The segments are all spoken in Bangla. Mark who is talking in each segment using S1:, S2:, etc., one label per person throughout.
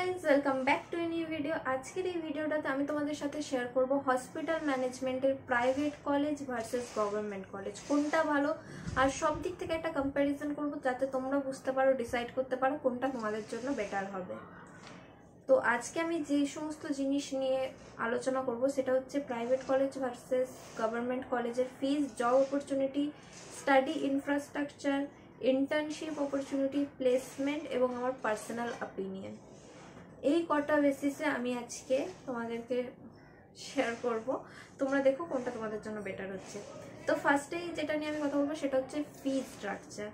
S1: Guys, welcome back to a new video. আজকের এই ভিডিওটাতে আমি তোমাদের সাথে শেয়ার করব হসপিটাল ম্যানেজমেন্টের private college versus government college, কোনটা ভালো আর সব দিক থেকে একটা কম্প্যারিজন করব, যাতে তোমরা বুঝতে পারো, ডিসাইড করতে পারো কোনটা তোমাদের জন্য বেটার হবে। তো আজকে আমি যেই সমস্ত জিনিস নিয়ে আলোচনা করব সেটা হচ্ছে প্রাইভেট কলেজ ভার্সেস গভর্নমেন্ট কলেজের fees, job opportunity, study infrastructure, internship opportunity, placement এবং আমার পার্সোনাল অপিনিয়ন। এই কটা বেসিসে আমি আজকে তোমাদেরকে শেয়ার করব, তোমরা দেখো কোনটা তোমাদের জন্য বেটার হচ্ছে। তো ফার্স্টেই যেটা নিয়ে আমি কথা বলবো সেটা হচ্ছে ফিজ স্ট্রাকচার।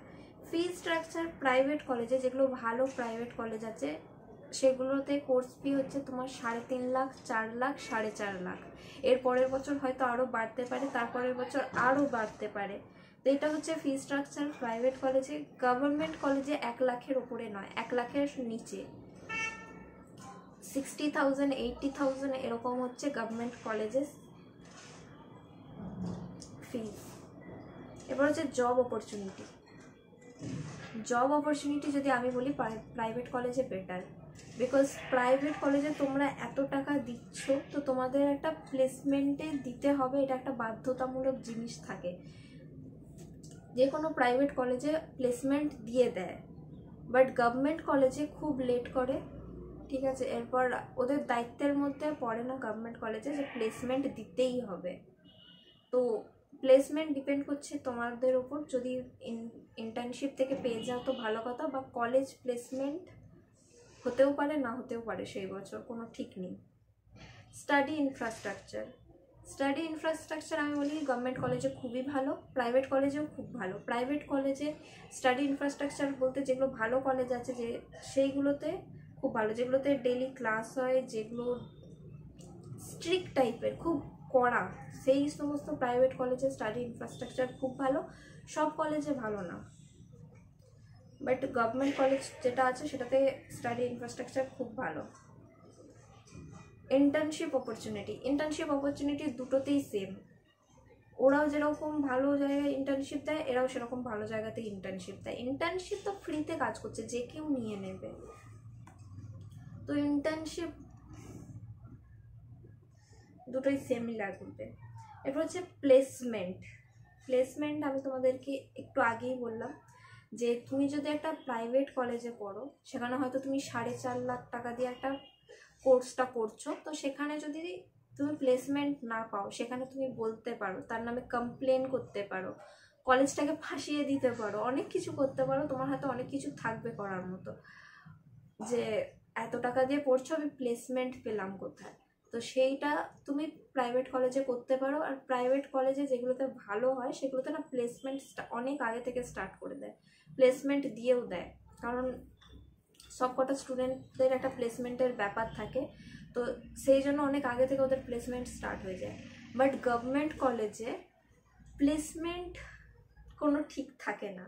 S1: ফিজ স্ট্রাকচার প্রাইভেট কলেজে, যেগুলো ভালো প্রাইভেট কলেজ আছে সেগুলোতে কোর্স ফি হচ্ছে তোমার 3.5 লাখ, 4 লাখ, 4.5 লাখ। এর পরের বছর হয়তো আরও বাড়তে পারে, তারপরের বছর আরও বাড়তে পারে। তো এটা হচ্ছে ফি স্ট্রাকচার প্রাইভেট কলেজে। গভর্নমেন্ট কলেজে 1 লাখের ওপরে নয়, 1 লাখের নিচে 60,000, 80,000 এরকম হচ্ছে গভর্নমেন্ট কলেজের ফিজ। এবার হচ্ছে জব অপরচুনিটি। জব অপরচুনিটি যদি আমি বলি, প্রাইভেট কলেজে বেটার, বিকজ প্রাইভেট কলেজে তোমরা এত টাকা দিচ্ছ, তো তোমাদের একটা প্লেসমেন্টে দিতে হবে, এটা একটা বাধ্যতামূলক জিনিস থাকে। যে কোনো প্রাইভেট কলেজে প্লেসমেন্ট দিয়ে দেয়, বাট গভর্নমেন্ট কলেজে খুব লেট করে, ঠিক আছে। এরপর ওদের দায়িত্বের মধ্যে পড়ে না গভর্নমেন্ট কলেজে যে প্লেসমেন্ট দিতেই হবে। তো প্লেসমেন্ট ডিপেন্ড করছে তোমাদের উপর, যদি ইন্টার্নশিপ থেকে পেয়ে যাও তো ভালো কথা, বা কলেজ প্লেসমেন্ট হতেও পারে, না হতেও পারে সেই বছর, কোনো ঠিক নেই। স্টাডি ইনফ্রাস্ট্রাকচার, স্টাডি ইনফ্রাস্ট্রাকচার আমি বলি গভর্নমেন্ট কলেজে খুবই ভালো, প্রাইভেট কলেজেও খুব ভালো। প্রাইভেট কলেজে স্টাডি ইনফ্রাস্ট্রাকচার বলতে যেগুলো ভালো কলেজ আছে যে সেইগুলোতে খুব ভালো, যেগুলোতে ডেইলি ক্লাস হয়, যেগুলো স্ট্রিক্ট টাইপের, খুব কড়া, সেই সমস্ত প্রাইভেট কলেজে স্টাডি ইনফ্রাস্ট্রাকচার খুব ভালো। সব কলেজে ভালো না, বাট গভর্নমেন্ট কলেজ যেটা আছে সেটাতে স্টাডি ইনফ্রাস্ট্রাকচার খুব ভালো। ইন্টার্নশিপ অপরচুনিটি দুটোতেই সেম, ওরাও যেরকম ভালো জায়গায় ইন্টার্নশিপ দেয়, এরাও সেরকম ভালো জায়গাতে ইন্টার্নশিপ দেয়। ইন্টার্নশিপ তো ফ্রিতে কাজ করছে, যে কেউ নিয়ে নেবে, তো ইন্টার্নশিপ দুটোই সেমই লাগবে। এরপর হচ্ছে প্লেসমেন্ট আমি তোমাদেরকে একটু আগেই বললাম যে তুমি যদি একটা প্রাইভেট কলেজে পড়ো, সেখানে হয়তো তুমি 4.5 লাখ টাকা দিয়ে একটা কোর্সটা করছো, তো সেখানে যদি তুমি প্লেসমেন্ট না পাও, সেখানে তুমি বলতে পারো, তার নামে কমপ্লেন করতে পারো, কলেজটাকে ফাঁসিয়ে দিতে পারো, অনেক কিছু করতে পারো, তোমার হাতে অনেক কিছু থাকবে করার মতো, যে এত টাকা দিয়ে পড়ছো, আমি প্লেসমেন্ট পেলাম কোথায়। তো সেইটা তুমি প্রাইভেট কলেজে করতে পারো। আর প্রাইভেট কলেজে যেগুলোতে ভালো হয় সেগুলোতে না প্লেসমেন্ট অনেক আগে থেকে স্টার্ট করে দেয়, প্লেসমেন্ট দিয়েও দেয়, কারণ সবকটা স্টুডেন্টদের একটা প্লেসমেন্টের ব্যাপার থাকে, তো সেই জন্য অনেক আগে থেকে ওদের প্লেসমেন্ট স্টার্ট হয়ে যায়। বাট গভর্নমেন্ট কলেজে প্লেসমেন্ট কোনো ঠিক থাকে না,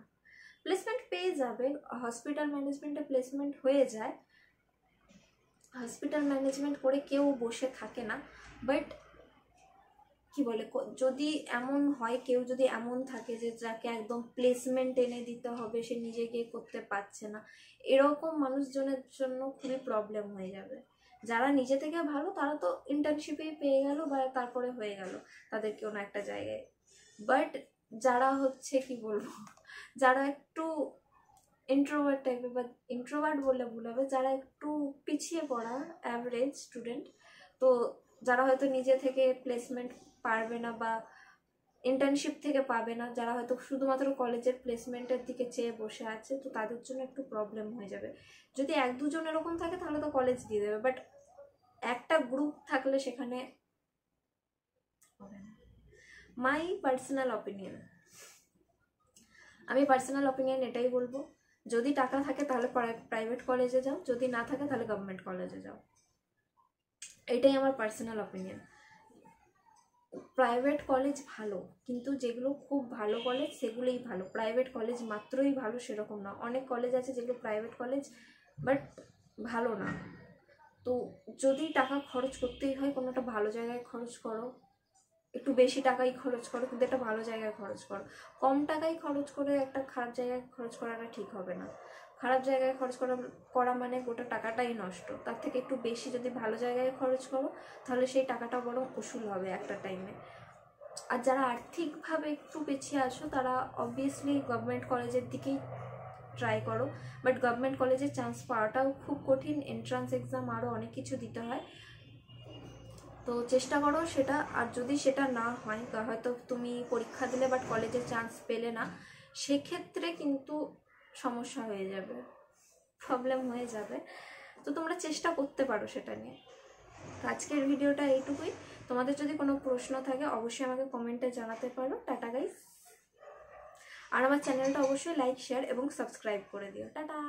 S1: প্লেসমেন্ট পেয়ে যাবে, হসপিটাল ম্যানেজমেন্টে প্লেসমেন্ট হয়ে যায়, হসপিটাল ম্যানেজমেন্ট করে কেউ বসে থাকে না। বাট কি বলে, যদি এমন হয়, কেউ যদি এমন থাকে যে যাকে একদম প্লেসমেন্ট এনে দিতে হবে, সে নিজে গিয়ে করতে পারছে না, এরকম মানুষজনের জন্য খুবই প্রবলেম হয়ে যাবে। যারা নিজে থেকে ভালো তারা তো ইন্টার্নশিপেই পেয়ে গেল, বা তারপরে হয়ে গেল তাদের কোনো একটা জায়গায়। বাট যারা হচ্ছে কি বলবো, যারা একটু ইন্ট্রোভার্ট টাইপের, বা ইন্ট্রোভার্ট বললে ভুল হবে, যারা একটু পিছিয়ে পড়া অ্যাভারেজ স্টুডেন্ট, তো যারা হয়তো নিজে থেকে প্লেসমেন্ট পারবে না বা ইন্টার্নশিপ থেকে পাবে না, যারা হয়তো শুধুমাত্র কলেজের প্লেসমেন্টের দিকে চেয়ে বসে আছে, তো তাদের জন্য একটু প্রবলেম হয়ে যাবে। যদি 1-2 জন এরকম থাকে তাহলে তো কলেজ দিয়ে দেবে, বাট একটা গ্রুপ থাকলে সেখানে হবে না। মাই পার্সোনাল অপিনিয়ন, আমি পার্সোনাল অপিনিয়ন এটাই বলবো, যদি টাকা থাকে তাহলে প্রাইভেট কলেজে যাও, যদি না থাকে তাহলে গভর্নমেন্ট কলেজে যাও, এটাই আমার পার্সোনাল অপিনিয়ন। প্রাইভেট কলেজ ভালো, কিন্তু যেগুলো খুব ভালো কলেজ সেগুলোই ভালো, প্রাইভেট কলেজ মাত্রই ভালো সেরকম না। অনেক কলেজ আছে যেগুলো প্রাইভেট কলেজ বাট ভালো না। তো যদি টাকা খরচ করতেই হয়, কোনো একটা ভালো জায়গায় খরচ করো, একটু বেশি টাকাই খরচ করো, কিন্তু একটা ভালো জায়গায় খরচ করো। কম টাকায় খরচ করে একটা খারাপ জায়গায় খরচ করাটা ঠিক হবে না, খারাপ জায়গায় খরচ করা মানে গোটা টাকাটাই নষ্ট। তার থেকে একটু বেশি যদি ভালো জায়গায় খরচ করো তাহলে সেই টাকাটা বরং উসুল হবে একটা টাইমে। আর যারা আর্থিকভাবে একটু পিছিয়ে আছো তারা অবভিয়াসলি গভর্নমেন্ট কলেজের দিকেই ট্রাই করো, বাট গভর্নমেন্ট কলেজে চান্স পাওয়াটাও খুব কঠিন, এন্ট্রান্স এক্সাম আরও অনেক কিছু দিতে হয়, তো চেষ্টা করো সেটা। আর যদি সেটা না হয়, হয়তো তুমি পরীক্ষা দিলে বাট কলেজে চান্স পেলে না, সেক্ষেত্রে কিন্তু সমস্যা হয়ে যাবে, প্রবলেম হয়ে যাবে। তো তোমরা চেষ্টা করতে পারো সেটা নিয়ে। তো আজকের ভিডিওটা এইটুকুই। তোমাদের যদি কোনো প্রশ্ন থাকে অবশ্যই আমাকে কমেন্টে জানাতে পারো। Tata guys. আর আমার চ্যানেলটা অবশ্যই লাইক, শেয়ার এবং সাবস্ক্রাইব করে দিও। টাটা।